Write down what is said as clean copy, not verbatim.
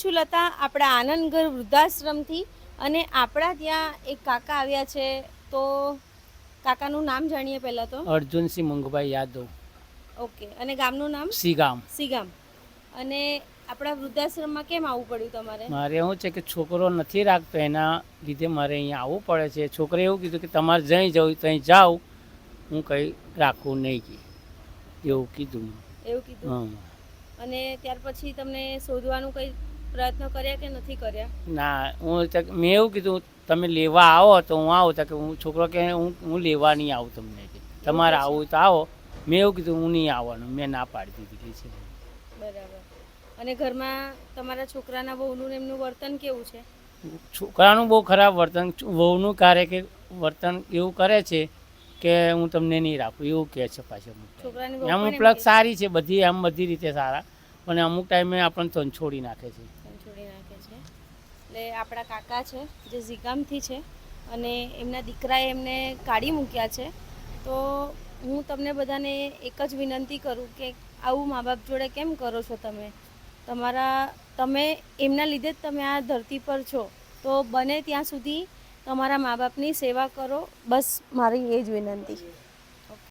છું લતા આપણા આનંદગઢ વૃદ્ધાશ્રમથી અને આપણા ત્યાં એક કાકા આવ્યા છે. તો કાકાનું નામ જાણીએ પહેલાં તો. અર્જુનસિંહ મંગભાઈ યાદવ. ઓકે. અને ગામનું નામ? સીગામ. સીગામ. અને આપણા વૃદ્ધાશ્રમમાં કેમ આવવું પડ્યું તમારે? મારે એવું છે કે છોકરો નથી રાખતો, એના લીધે મારે અહીંયા આવવું પડે છે. છોકરે એવું કીધું કે તમારે જઈ જવું ત્યાં જાઓ, હું કંઈ રાખવું નહીં, એવું કીધું. એવું કીધું. અને ત્યાર પછી તમને શોધવાનું કંઈ પ્રયત્ન કર્યા કે નથી કર્યા? ના, મેં એવું કીધું તમે લેવા આવો તો હું આવું. તો કે હું છોકરો કે હું લેવા નહીં આવું તમને, તમારે આવું તો આવો. મેં એવું કીધું હું નહીં આવવાનું, મેં ના પાડી દીધી છે. બરાબર. અને ઘરમાં તમારા છોકરાના વહુનું એમનું વર્તન કેવું છે? છોકરાનું બહુ ખરાબ વર્તન, વહુનું કાર્ય કે વર્તન એવું કરે છે કે હું તમને નહીં રાખું એવું કહે છે પાછળ. છોકરાની અમુક પ્લગ સારી છે, બધી આમ બધી રીતે સારા, પણ અમુક ટાઈમે આપણને તંછોડી નાખે છે. એટલે આપણા કાકા છે જે ઝીગામથી છે અને એમના દીકરાએ એમને કાઢી મૂક્યા છે. તો હું તમને બધાને એક જ વિનંતી કરું કે આવું મા બાપ જોડે કેમ કરો છો તમે? તમે એમના લીધે જ તમે આ ધરતી પર છો, તો બને ત્યાં સુધી તમારા મા બાપની સેવા કરો. બસ મારી એ જ વિનંતી.